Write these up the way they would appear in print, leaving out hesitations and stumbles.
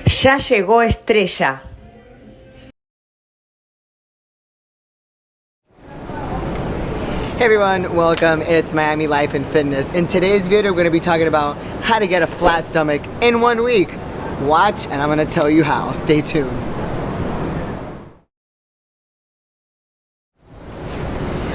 Ya llegó Estrella. Hey everyone, welcome. It's Miami Life and Fitness. In today's video, we're going to be talking about how to get a flat stomach in 1 week. Watch, and I'm going to tell you how. Stay tuned.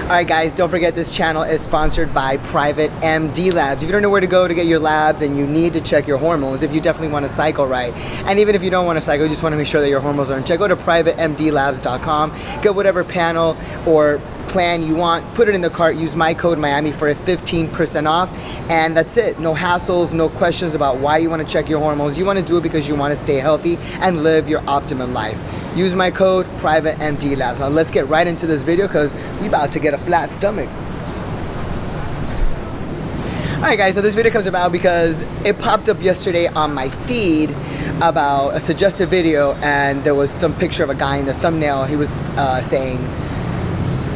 Alright guys, don't forget this channel is sponsored by Private MD Labs. If you don't know where to go to get your labs and you need to check your hormones, if you definitely want to cycle right, and even if you don't want to cycle, you just want to make sure that your hormones are in check, go to privatemdlabs.com, get whatever panel or plan you want, put it in the cart, use my code Miami for a 15% off, and that's it. No hassles, no questions about why you want to check your hormones. You want to do it because you want to stay healthy and live your optimum life. Use my code PrivateMDLabs. Now let's get right into this video because we about to get a flat stomach. Alright guys, so this video comes about because it popped up yesterday on my feed about a suggested video, and there was some picture of a guy in the thumbnail. He was saying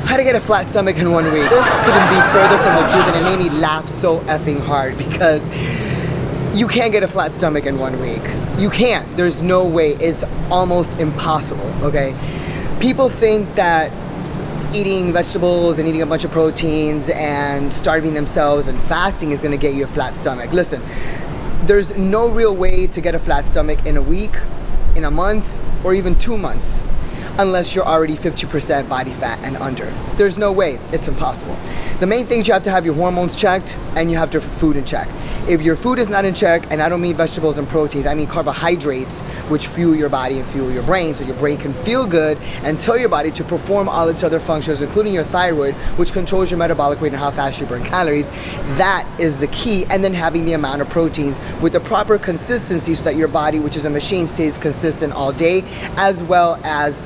how to get a flat stomach in 1 week. This couldn't be further from the truth, and it made me laugh so effing hard because you can't get a flat stomach in 1 week. You can't. There's no way. It's almost impossible, okay? People think that eating vegetables and eating a bunch of proteins and starving themselves and fasting is gonna get you a flat stomach. Listen, there's no real way to get a flat stomach in a week, in a month, or even 2 months, unless you're already 50% body fat and under. There's no way. It's impossible. The main thing is you have to have your hormones checked and you have your food in check. If your food is not in check, and I don't mean vegetables and proteins, I mean carbohydrates, which fuel your body and fuel your brain, so your brain can feel good and tell your body to perform all its other functions, including your thyroid, which controls your metabolic rate and how fast you burn calories. That is the key. And then having the amount of proteins with the proper consistency so that your body, which is a machine, stays consistent all day, as well as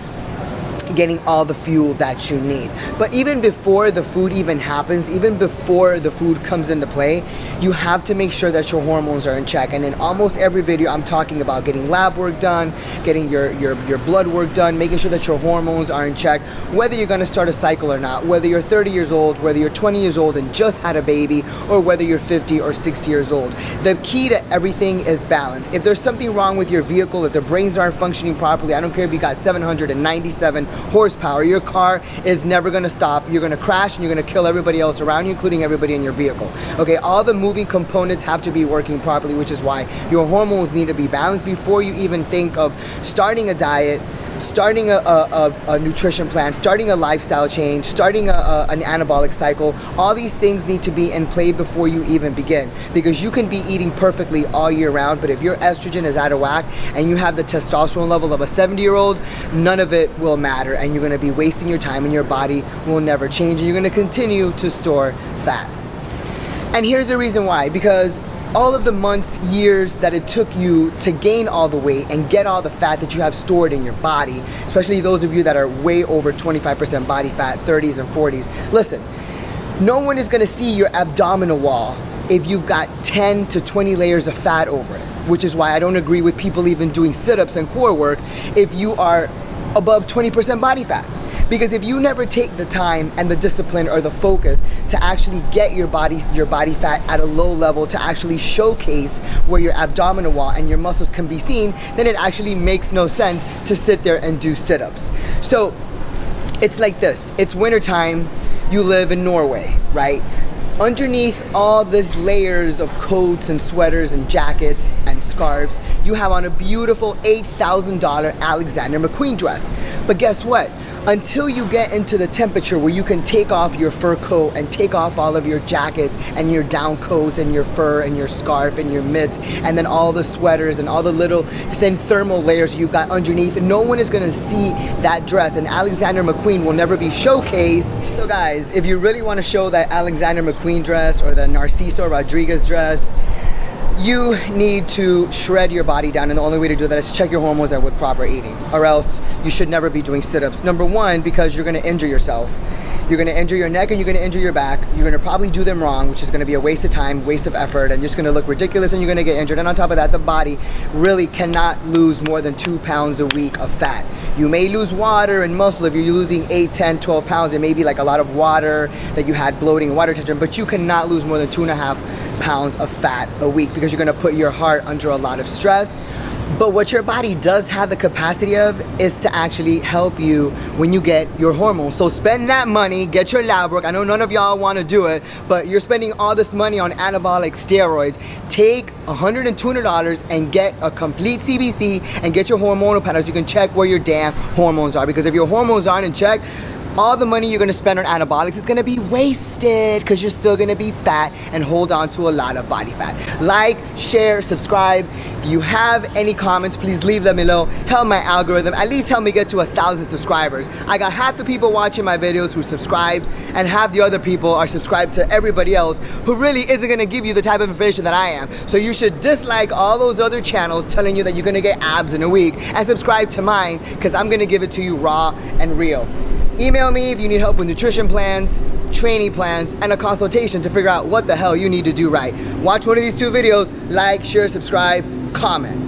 getting all the fuel that you need. But even before the food even happens, even before the food comes into play, you have to make sure that your hormones are in check. And in almost every video, I'm talking about getting lab work done, getting your blood work done, making sure that your hormones are in check, whether you're gonna start a cycle or not, whether you're 30 years old, whether you're 20 years old and just had a baby, or whether you're 50 or 60 years old. The key to everything is balance. If there's something wrong with your vehicle, if the brains aren't functioning properly, I don't care if you got 797 horsepower, your car is never going to stop. You're going to crash and you're going to kill everybody else around you, including everybody in your vehicle. Okay, all the moving components have to be working properly, which is why your hormones need to be balanced before you even think of starting a diet, starting a nutrition plan, starting a lifestyle change, starting an anabolic cycle. All these things need to be in play before you even begin, because you can be eating perfectly all year round, but if your estrogen is out of whack and you have the testosterone level of a 70-year-old, none of it will matter, and you're going to be wasting your time and your body will never change, and you're going to continue to store fat. And here's the reason why: because all of the months, years that it took you to gain all the weight and get all the fat that you have stored in your body, especially those of you that are way over 25% body fat, 30s and 40s, listen, no one is going to see your abdominal wall if you've got 10 to 20 layers of fat over it, which is why I don't agree with people even doing sit-ups and core work if you are above 20% body fat. Because if you never take the time and the discipline or the focus to actually get your body fat at a low level, to actually showcase where your abdominal wall and your muscles can be seen, then it actually makes no sense to sit there and do sit-ups. So it's like this. It's wintertime. You live in Norway, right? Underneath all these layers of coats and sweaters and jackets and scarves, you have on a beautiful $8,000 Alexander McQueen dress. But guess what? Until you get into the temperature where you can take off your fur coat and take off all of your jackets and your down coats and your fur and your scarf and your mitts and then all the sweaters and all the little thin thermal layers you got underneath, no one is gonna see that dress, and Alexander McQueen will never be showcased. So guys, if you really wanna show that Alexander McQueen dress or the Narciso Rodriguez dress, you need to shred your body down, and the only way to do that is check your hormones out with proper eating, or else you should never be doing sit-ups. Number one, because you're going to injure yourself. You're going to injure your neck and you're going to injure your back. You're going to probably do them wrong, which is going to be a waste of time, waste of effort, and just going to look ridiculous, and you're going to get injured. And on top of that, the body really cannot lose more than 2 pounds a week of fat. You may lose water and muscle. If you're losing 8, 10, 12 pounds, it may be like a lot of water that you had bloating and water retention, but you cannot lose more than 2.5 pounds of fat a week, because you're going to put your heart under a lot of stress, But what your body does have the capacity of is to actually help you when you get your hormones. So spend that money, get your lab work. I know none of y'all want to do it, but you're spending all this money on anabolic steroids. Take $100 and $200 and get a complete CBC and get your hormonal panel so you can check where your damn hormones are. Because if your hormones aren't in check, all the money you're gonna spend on anabolics is gonna be wasted because you're still gonna be fat and hold on to a lot of body fat. Like, share, subscribe. If you have any comments, please leave them below. Help my algorithm, at least help me get to 1,000 subscribers. I got half the people watching my videos who subscribed and half the other people are subscribed to everybody else who really isn't gonna give you the type of information that I am. So you should dislike all those other channels telling you that you're gonna get abs in a week and subscribe to mine because I'm gonna give it to you raw and real. Email me if you need help with nutrition plans, training plans, and a consultation to figure out what the hell you need to do right. Watch one of these 2 videos, like, share, subscribe, comment.